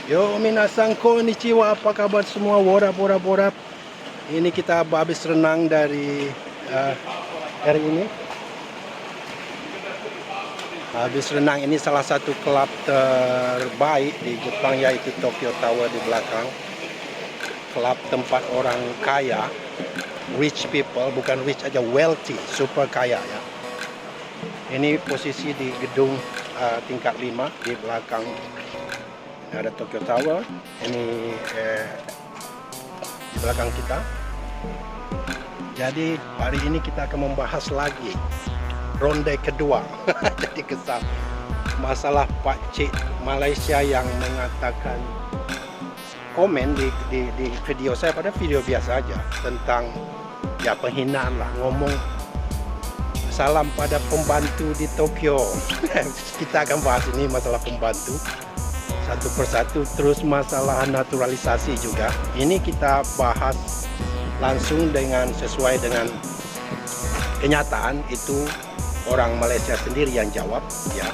Yo minasan konnichiwa, apa kabar semua? Worap. Ini kita habis renang dari hari ini. Habis renang ini salah satu klub terbaik di Jepang, yaitu Tokyo Tower di belakang. Klub tempat orang kaya, rich people, bukan rich aja, wealthy, super kaya ya. Ini posisi di gedung tingkat 5 di belakang. Ada Tokyo Tower, ini di belakang kita. Jadi hari ini kita akan membahas lagi ronde kedua. Jadi kesal masalah Pak Cik Malaysia yang mengatakan komen di video saya, pada video biasa aja, tentang ya penghinaan lah, ngomong salam pada pembantu di Tokyo. Kita akan bahas ini masalah pembantu satu persatu, terus masalah naturalisasi juga. Ini kita bahas langsung dengan sesuai dengan kenyataan, itu orang Malaysia sendiri yang jawab ya,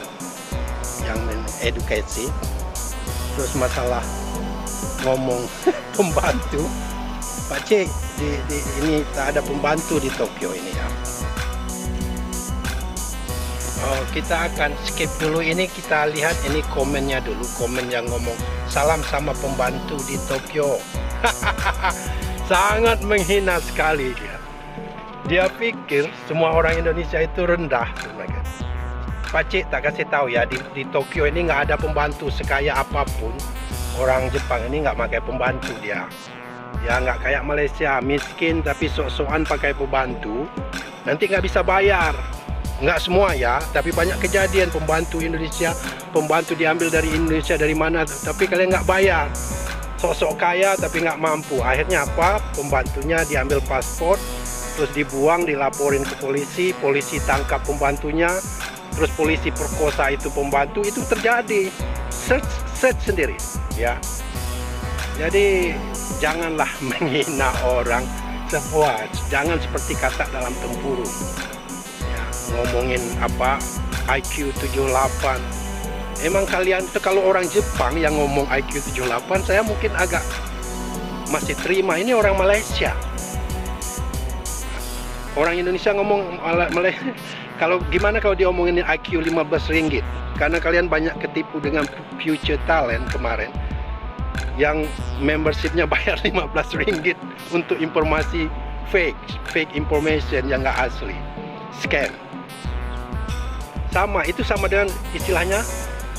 yang mengedukasi. Terus masalah ngomong pembantu, Pak Cik, ini tak ada pembantu di Tokyo ini ya. Oh, kita akan skip dulu ini, kita lihat ini komennya dulu, komen yang ngomong salam sama pembantu di Tokyo. Sangat menghina sekali dia. Dia pikir semua orang Indonesia itu rendah. Pak Cik tak kasih tahu ya, di Tokyo ini nggak ada pembantu, sekaya apapun orang Jepang ini nggak pakai pembantu dia. Ya nggak kayak Malaysia, miskin tapi sok-sokan pakai pembantu, nanti nggak bisa bayar. Nggak semua ya, tapi banyak kejadian pembantu Indonesia, pembantu diambil dari Indonesia dari mana, tapi kalian nggak bayar. Sok-sok kaya tapi nggak mampu. Akhirnya apa? Pembantunya diambil paspor, terus dibuang, dilaporin ke polisi, polisi tangkap pembantunya, terus polisi perkosa itu pembantu. Itu terjadi. Search sendiri ya. Jadi janganlah menghina orang sepuas. Jangan seperti kata dalam tempurung. Ngomongin apa IQ 78. Emang kalian itu, kalau orang Jepang yang ngomong IQ 78, saya mungkin agak masih terima. Ini orang Malaysia. Orang Indonesia ngomong Malaysia. Kalau gimana kalau dia omongin IQ 15 ringgit? Karena kalian banyak ketipu dengan Future Talent kemarin, yang membershipnya bayar 15 ringgit untuk informasi fake information yang nggak asli, scam. Sama, itu sama dengan istilahnya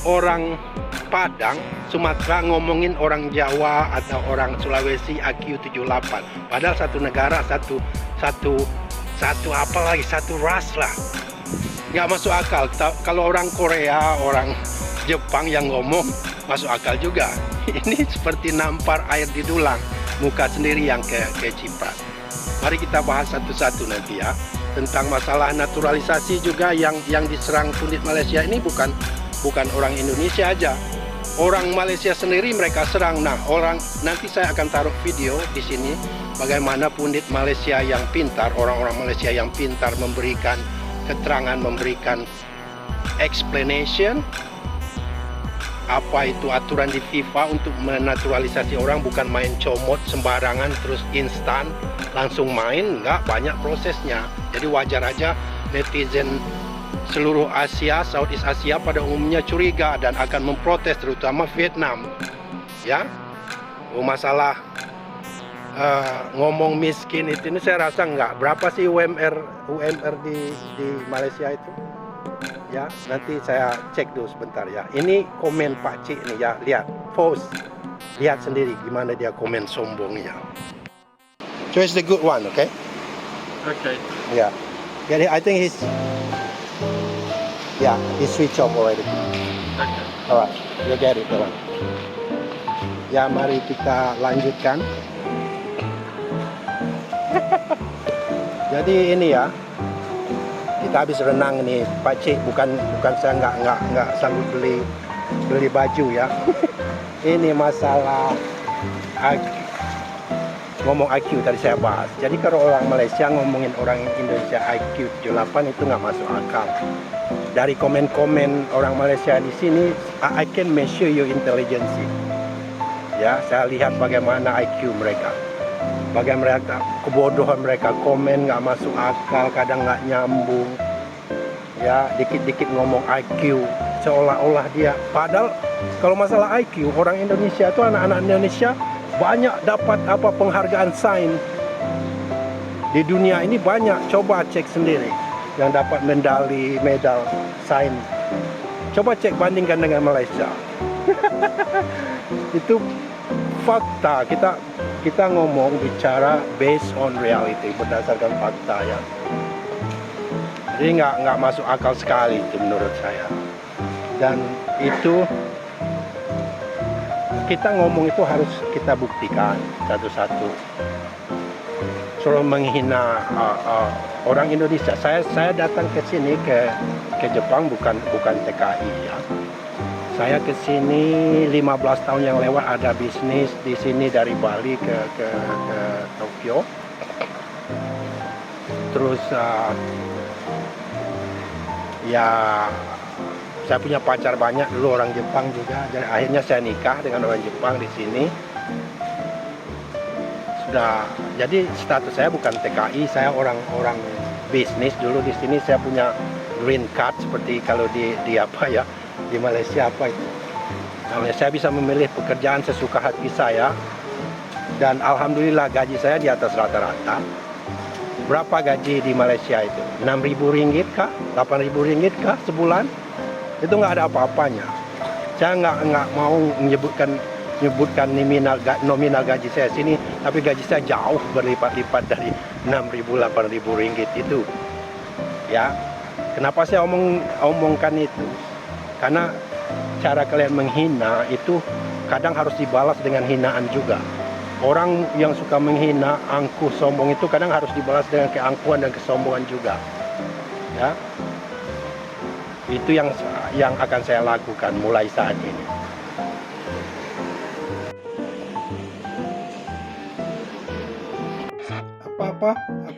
orang Padang, Sumatera ngomongin orang Jawa atau orang Sulawesi IQ 78. Padahal satu negara, satu ras lah. Nggak masuk akal. Kalau orang Korea, orang Jepang yang ngomong masuk akal juga. Ini seperti nampar air di dulang, muka sendiri yang keciprat. Mari kita bahas satu-satu nanti ya. Tentang masalah naturalisasi juga yang diserang pundit Malaysia ini bukan orang Indonesia aja. Orang Malaysia sendiri mereka serang. Nah, nanti saya akan taruh video di sini bagaimana pundit Malaysia yang pintar, orang-orang Malaysia yang pintar memberikan keterangan, memberikan explanation apa itu aturan di FIFA untuk menaturalisasi orang, bukan main comot sembarangan terus instan langsung main, enggak, banyak prosesnya. Jadi wajar aja netizen seluruh Asia, Southeast Asia pada umumnya curiga dan akan memprotes, terutama Vietnam ya. Masalah ngomong miskin itu, ini saya rasa enggak. Berapa sih UMR di Malaysia itu? Ya, nanti saya cek dulu sebentar ya. Ini komen Pak Cik nih ya, lihat post, lihat sendiri gimana dia komen sombongnya. Choose the good one, okay? Okay. Yeah. Jadi I think he's switch off already. Okay. Alright, you get it, the one. Ya, mari kita lanjutkan. Jadi ini ya, kita habis renang nih Pak Cik, bukan saya nggak sanggup beli baju ya. Ini masalah ngomong IQ tadi saya bahas. Jadi kalau orang Malaysia ngomongin orang Indonesia IQ 78 itu nggak masuk akal. Dari komen-komen orang Malaysia di sini, I can measure your intelligence. Ya, saya lihat bagaimana IQ mereka, bagaimana mereka, kebodohan mereka, komen nggak masuk akal, kadang nggak nyambung. Ya, dikit-dikit ngomong IQ, seolah-olah dia. Padahal kalau masalah IQ, orang Indonesia itu, anak-anak Indonesia banyak dapat penghargaan sains. Di dunia ini banyak, coba cek sendiri yang dapat medal sains. Coba cek bandingkan dengan Malaysia. Itu fakta. Kita ngomong bicara based on reality, berdasarkan fakta ya. Jadi nggak masuk akal sekali itu menurut saya. Dan itu kita ngomong itu harus kita buktikan satu-satu. Soal menghina orang Indonesia. Saya datang ke sini ke Jepang bukan TKI ya. Saya ke sini 15 tahun yang lewat, ada bisnis di sini dari Bali ke Tokyo. Terus ya saya punya pacar banyak dulu orang Jepang juga. Jadi akhirnya saya nikah dengan orang Jepang di sini. Jadi status saya bukan TKI, saya orang bisnis dulu di sini. Saya punya green card seperti kalau di Malaysia apa itu. Nah, saya bisa memilih pekerjaan sesuka hati saya dan alhamdulillah gaji saya di atas rata-rata. Berapa gaji di Malaysia itu? 6.000 ringgit kah? 8.000 ringgit kah sebulan? Itu nggak ada apa-apanya. Saya nggak mau menyebutkan nominal gaji saya sini, tapi gaji saya jauh berlipat-lipat dari 6.000 8.000 ringgit itu. Ya, kenapa saya omongkan itu? Karena cara kalian menghina itu kadang harus dibalas dengan hinaan juga. Orang yang suka menghina, angkuh, sombong itu kadang harus dibalas dengan keangkuhan dan kesombongan juga. Ya, itu yang akan saya lakukan mulai saat ini.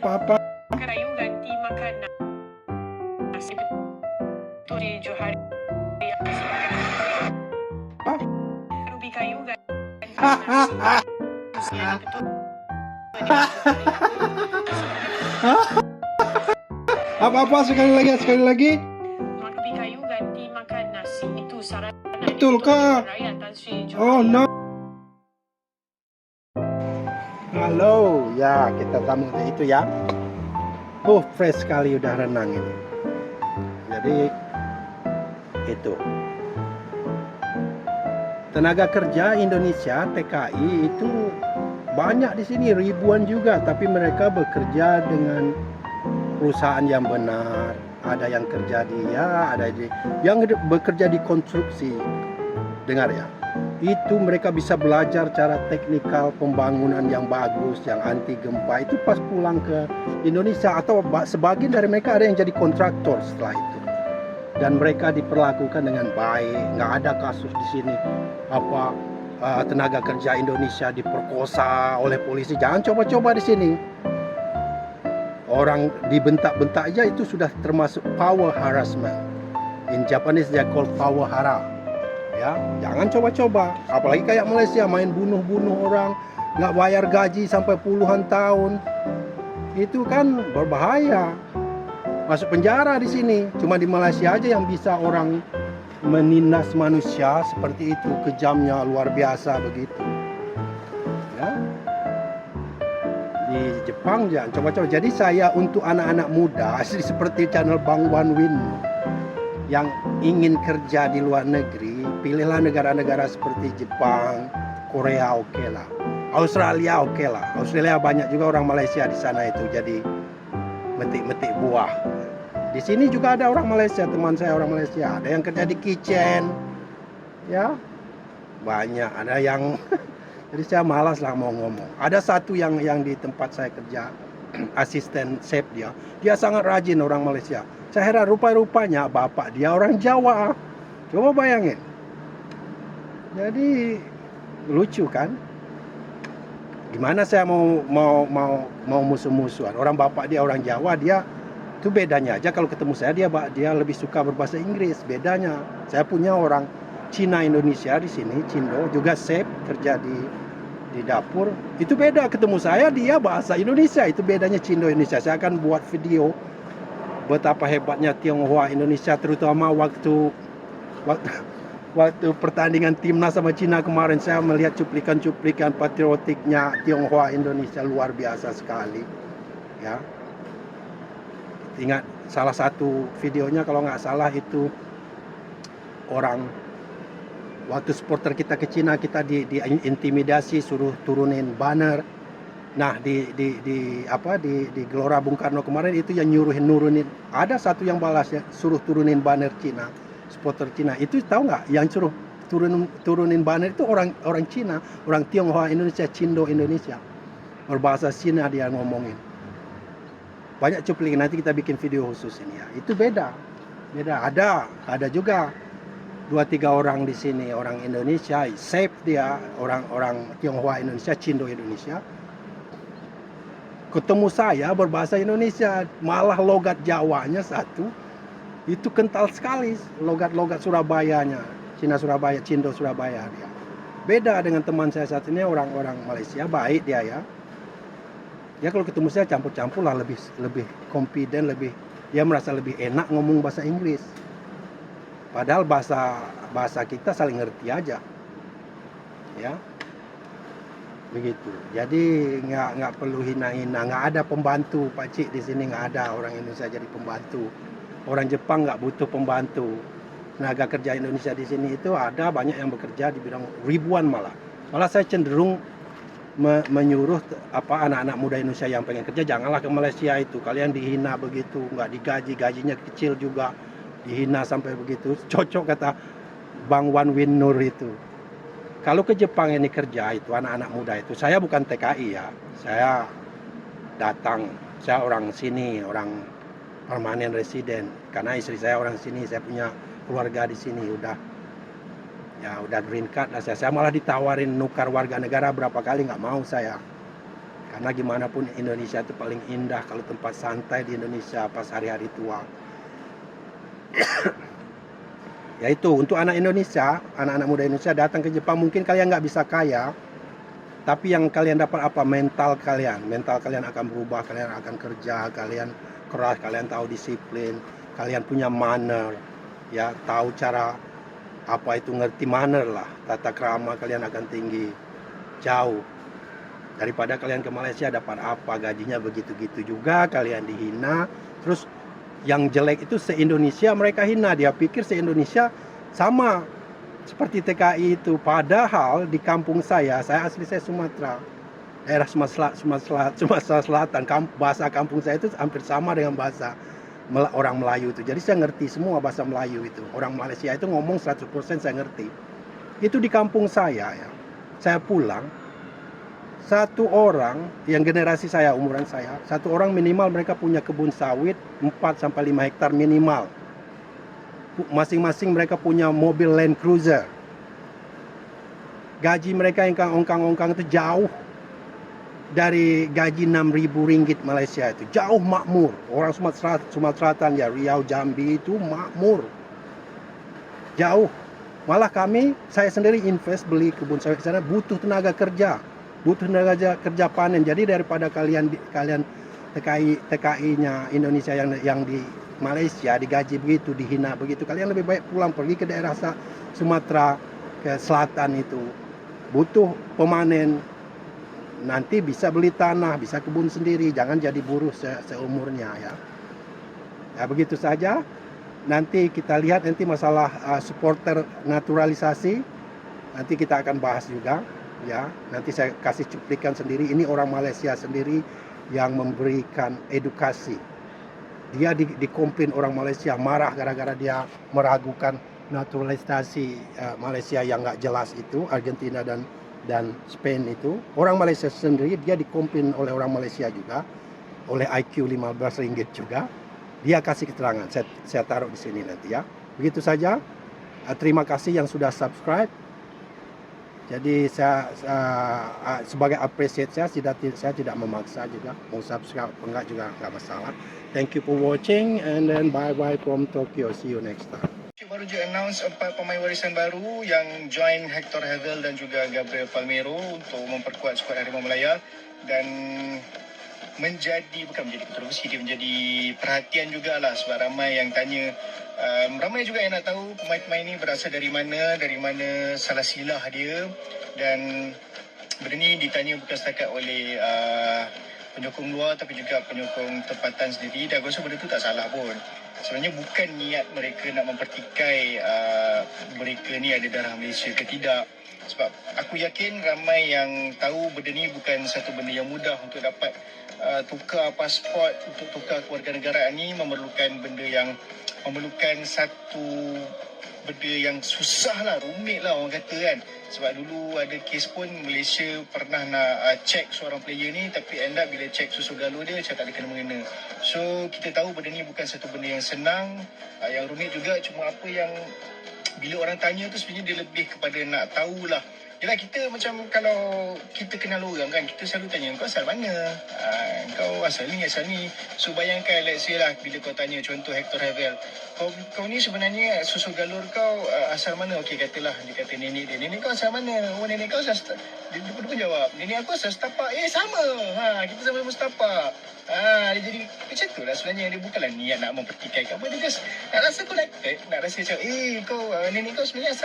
Apa-apa? Kayu ganti makanan. Nasi tujuh hari. Ruby kayu ganti. Apa-apa sekali lagi? Ruby kayu ganti makan nasi itu sarana. Betul kah? Oh no. Halo, ya kita tamu itu ya. Fresh sekali udah renang ini. Jadi itu tenaga kerja Indonesia TKI itu banyak di sini, ribuan juga, tapi mereka bekerja dengan perusahaan yang benar. Ada yang kerja yang bekerja di konstruksi. Dengar ya. Itu mereka bisa belajar cara teknikal pembangunan yang bagus, yang anti gempa. Itu pas pulang ke Indonesia, atau sebagian dari mereka ada yang jadi kontraktor setelah itu. Dan mereka diperlakukan dengan baik. Nggak ada kasus di sini tenaga kerja Indonesia diperkosa oleh polisi. Jangan coba-coba di sini. Orang dibentak-bentak aja itu sudah termasuk power harassment. In Japanese they call power hara. Ya, jangan coba-coba. Apalagi kayak Malaysia main bunuh-bunuh orang, nggak bayar gaji sampai puluhan tahun. Itu kan berbahaya. Masuk penjara di sini. Cuma di Malaysia aja yang bisa orang menindas manusia seperti itu, kejamnya luar biasa begitu. Ya. Di Jepang jangan coba-coba. Jadi saya untuk anak-anak muda seperti channel Bang Wan Win yang ingin kerja di luar negeri, pilihlah negara-negara seperti Jepang, Korea oke lah, Australia oke lah. Australia banyak juga orang Malaysia di sana itu jadi metik-metik buah. Di sini juga ada orang Malaysia, teman saya orang Malaysia, ada yang kerja di kitchen, ya banyak. Ada yang jadi saya malas lah mau ngomong. Ada satu yang di tempat saya kerja, asisten chef dia sangat rajin orang Malaysia. Saya heran rupa-rupanya bapak dia orang Jawa. Coba bayangin. Jadi lucu kan? Gimana saya mau musuh-musuhan? Orang bapak dia orang Jawa, dia itu bedanya aja. Kalau ketemu saya dia lebih suka berbahasa Inggris. Bedanya. Saya punya orang Cina Indonesia di sini, Cindo, juga chef kerja di dapur. Itu beda, ketemu saya dia bahasa Indonesia, itu bedanya Cindo Indonesia. Saya akan buat video betapa hebatnya Tionghoa Indonesia, terutama waktu pertandingan timnas sama Cina kemarin. Saya melihat cuplikan-cuplikan patriotiknya Tionghoa Indonesia, luar biasa sekali ya. Ingat salah satu videonya kalau nggak salah itu orang waktu supporter kita ke Cina, kita diintimidasi suruh turunin banner. Nah di Gelora Bung Karno kemarin itu yang nurunin, ada satu yang balas ya, suruh turunin banner Cina, supporter Cina. Itu tahu nggak yang suruh turunin banner itu orang Cina, orang Tionghoa Indonesia, Cindo Indonesia, berbahasa Cina dia ngomongin. Banyak cuplikan, nanti kita bikin video khusus ini ya. Itu beda ada juga 2-3 orang di sini orang Indonesia, safe dia, orang Tionghoa Indonesia, Cindo Indonesia. Ketemu saya berbahasa Indonesia, malah logat Jawanya satu itu kental sekali, logat Surabayanya, Cina Surabaya, Cindo Surabaya dia. Beda dengan teman saya saat ini orang Malaysia, baik dia ya. Dia kalau ketemu saya campur-campur lah, lebih confident, dia merasa lebih enak ngomong bahasa Inggris. Padahal bahasa kita saling ngerti aja, ya. Begitu. Jadi nggak perlu hina-hina. Nggak ada pembantu Pak Cik di sini, nggak ada orang Indonesia jadi pembantu. Orang Jepang nggak butuh pembantu. Tenaga kerja Indonesia di sini itu ada banyak yang bekerja di bidang ribuan malah. Malah saya cenderung menyuruh anak-anak muda Indonesia yang pengen kerja, janganlah ke Malaysia itu. Kalian dihina begitu, nggak digaji, gajinya kecil juga, dihina sampai begitu. Cocok kata Bang Wan Win Nur itu. Kalau ke Jepang ini kerja itu anak-anak muda itu, saya bukan TKI ya, saya datang, saya orang sini, orang permanen residen, karena istri saya orang sini, saya punya keluarga di sini, udah green card lah saya malah ditawarin nukar warga negara berapa kali, nggak mau saya, karena gimana pun Indonesia itu paling indah kalau tempat santai di Indonesia pas hari-hari tua. Yaitu untuk anak muda Indonesia datang ke Jepang, mungkin kalian nggak bisa kaya, tapi yang kalian dapat apa? Mental kalian akan berubah, kalian akan kerja, kalian keras, kalian tahu disiplin, kalian punya manner, ya, tahu cara apa itu, ngerti manner lah, tata krama kalian akan tinggi, jauh daripada kalian ke Malaysia dapat apa, gajinya begitu-gitu juga, kalian dihina, terus yang jelek itu se-Indonesia mereka hina, dia pikir se-Indonesia sama seperti TKI itu. Padahal di kampung saya asli saya Sumatera, daerah Sumatera Selatan, bahasa kampung saya itu hampir sama dengan bahasa orang Melayu itu. Jadi saya ngerti semua bahasa Melayu itu. Orang Malaysia itu ngomong 100% saya ngerti. Itu di kampung saya ya. Saya pulang, satu orang yang generasi saya, umuran saya, satu orang minimal mereka punya kebun sawit 4-5 hektar minimal. Masing-masing mereka punya mobil Land Cruiser. Gaji mereka yang ongkang-ongkang itu jauh dari gaji 6.000 ringgit Malaysia itu. Jauh makmur. Orang Sumatera Selatan ya, Riau, Jambi itu makmur. Jauh. Malah saya sendiri invest beli kebun sawit di sana, butuh tenaga kerja panen. Jadi daripada kalian TKI-nya Indonesia yang di Malaysia digaji begitu, dihina begitu, kalian lebih baik pulang pergi ke daerah Sumatera ke selatan itu, butuh pemanen, nanti bisa beli tanah, bisa kebun sendiri, jangan jadi buruh seumurnya ya. Ya begitu saja. Nanti kita lihat nanti masalah supporter naturalisasi, nanti kita akan bahas juga. Ya, nanti saya kasih cuplikan sendiri. Ini orang Malaysia sendiri yang memberikan edukasi. Dia dikomplain orang Malaysia, marah gara-gara dia meragukan naturalisasi Malaysia yang nggak jelas itu, Argentina dan Spain itu. Orang Malaysia sendiri dia dikomplain oleh orang Malaysia juga, oleh IQ 15 ringgit juga. Dia kasih keterangan. Saya taruh di sini nanti ya. Begitu saja. Terima kasih yang sudah subscribe. Jadi saya sebagai appreciate saya tidak memaksa juga, mau subscribe enggak juga enggak masalah. Thank you for watching and then bye bye from Tokyo. See you next time. Baru baru je announce 4 pemain warisan baru yang join Hector Havel dan juga Gabriel Palmeiro untuk memperkuat skuad Harimau Malaya, dan bukan menjadi kontroversi, dia menjadi perhatian jugalah sebab ramai yang tanya, ramai juga yang nak tahu pemain-pemain ni berasal dari mana salah silah dia, dan benda ni ditanya bukan setakat oleh penyokong luar tapi juga penyokong tempatan sendiri, dan aku rasa benda tu tak salah pun. Sebenarnya bukan niat mereka nak mempertikai mereka ni ada darah Malaysia ke tidak. Sebab aku yakin ramai yang tahu benda ni bukan satu benda yang mudah untuk dapat tukar pasport, untuk tukar kewarganegaraan ni memerlukan satu benda yang susah lah, rumit lah orang kata kan. Sebab dulu ada kes pun Malaysia pernah nak check seorang player ni, tapi end up bila check susu galur dia macam tak ada kena-mengena. So kita tahu benda ni bukan satu benda yang senang, yang rumit juga. Cuma apa yang bila orang tanya tu sebenarnya dia lebih kepada nak tahulah. Yelah, kita macam kalau kita kenal orang kan, kita selalu tanya, kau asal mana? Kau asal ni. So bayangkan, let's say lah, bila kau tanya contoh Hector Havel, kau ni sebenarnya susu galur kau asal mana? Okey, katalah dia kata nenek dia. Nenek kau asal mana? Oh, nenek kau asal dia pun jawab, nenek aku asal setapak. Sama. Kita sama-sama setapak. Dia jadi macam tu lah sebenarnya. Dia bukanlah niat nak mempertikai apa. Dia just nak rasa connected, nak rasa macam kau nenek kau sebenarnya asal